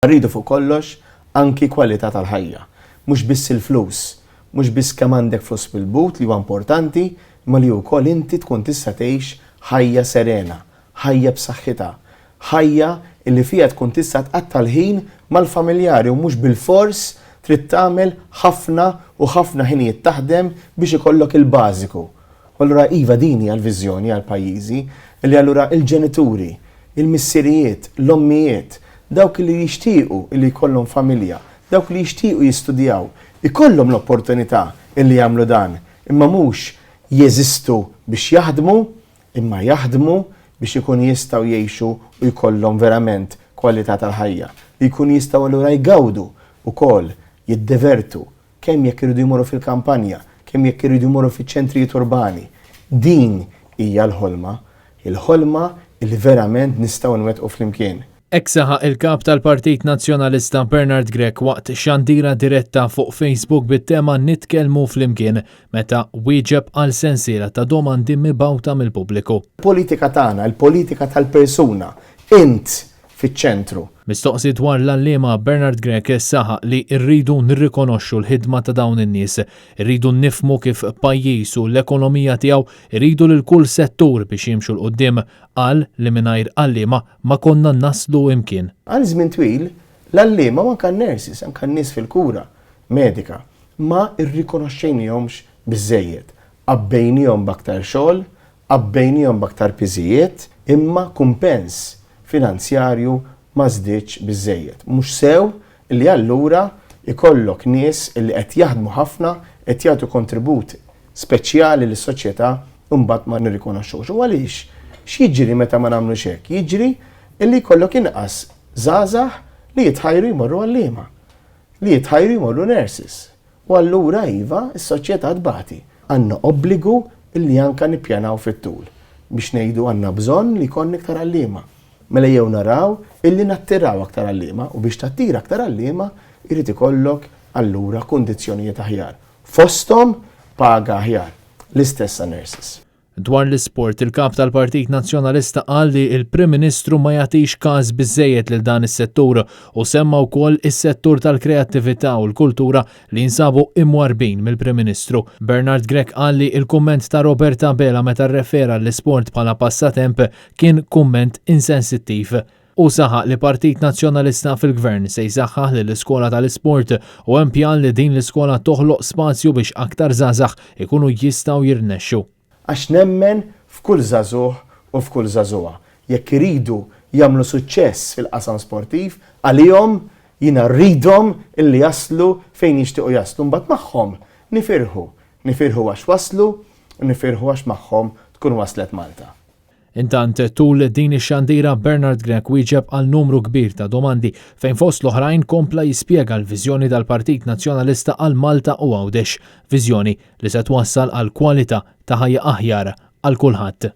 Rridu fuq kollox anki kwalità tal-ħajja. Mhux biss il-flus, mhux biss kemm għandek flus bil-but li huwa importanti, imma li wkoll inti tkun tista' tgħix ħajja serena, ħajja b'saħħitha, ħajja illi fiha tkun tista' tqatta' l-ħin mal-familjari u mhux bil-fors trid tagħmel ħafna u ħafna ħinijiet taħdem biex ikollok il-bażiku. Allura iva din hija l-viżjoni għal pajjiżi li allura il-ġenituri, il-missirijiet, l-ommijiet, dawk li jixtiequ li jkollhom familja, dawk li jixtiequ jistudjaw, ikollhom l-opportunità li jagħmlu dan, imma mhux jeżistu biex jaħdmu, imma jaħdmu biex ikun jistgħu jgħixu u jkollhom verament kwalità tal-ħajja. Li jkun jistgħu allura jgawdu wkoll jiddevertu kemm jekk iridu jmorru fil-kampanja, kemm jekk iridu jmorru fiċ-ċentrijiet urbani. Din hija l-ħolma, il-ħolma li verament nistgħu nwettqu flimkien. Hekk saħaq il-kap tal-Partit Nazzjonalista Bernard Grech waqt xandira diretta fuq Facebook bit-tema Nitkellmu flimkien meta wieġeb għal sensiela ta' domandi mibgħuta mill-pubbliku. Il-politika tagħna, il-politika tal-persuna, int fiċ-ċentru. Mistoqsi dwar l-allima Bernard Grech saħaq li rridu nirrikonoxxu l-ħidma ta' dawn in-nies, irridu nifhmu kif pajjiż u l-ekonomija tiegħu irridu lil kull settur biex jimxu l qudiem qal li mingħajr allima ma konna naslu imkien. Għal żmien twil l-allima ma kan nurses, anke nies fil-kura medika ma rrikonoxxejnihomx biżżejjed. Qabbejnihom b'aktar xogħol, qabbejnihom b'aktar piżijiet, imma kumpens finanzjarju ma żdiedx biżżejjed. Mhux sew li allura ikollok nies li qed jaħdmu ħafna, qed jagħtu kontribut speċjali lis-soċjetà u mbagħad ma nirrikonoxxux. U għaliex? X'jiġri meta ma nagħmlux hekk? Jiġri li jkollok inqas żgħażagħ li jitħajru jmorru għalliema, li jitħajru jmorru nurses. U allura iva s-soċjetà tbagħti. Għandna obbligu li anke nippjanaw fit-tul biex ngħidu għandna bżonn li jkollna iktar għalliema. Mela jew naraw illi nattiraw aktar għalliema u biex tattira aktar għalliema irid ikollok allura kundizzjonijiet aħjar. Fosthom paga aħjar l-istess nurses. Dwar l-isport, il-kap tal-Partit Nazzjonalista qal li l-Prim Ministru ma jagħtix każ biżżejjed lil dan is-settur u semma wkoll is-settur tal-kreattività u l-kultura li jinsabu imwarbin mill-Prim Ministru. Bernard Grech qal li l-kumment ta' Roberta Bela meta rrefera l-isport bħala passatemp kien kumment insensittiv. U saħaq li Partit Nazzjonalista fil-Gvern se jsaħħaħ lill-iskola tal-isport u hemm pjan li din l-iskola toħloq spazju biex aktar żgħażagħ ikunu jistgħu jirnexxu. Għax nemmen f'kull żagħżugħ u f'kull żagħżugħa. Jekk iridu jagħmlu suċċess fil-qasam sportiv, għalihom jiena rridhom illi jaslu fejn jixtiequ jaslu. Mbagħad magħhom nifirħu għax waslu u nifirħu għax magħhom tkun waslet Malta. Intant tul din ix-xandira Bernard Grech wieġeb għal numru kbir ta' domandi fejn fost l-oħrajn kompla jispjega l-viżjoni tal-Partit Nazzjonalista għal Malta u Għawdex, viżjoni li se twassal għal kwalità ta' ħajja aħjar għal kulħadd.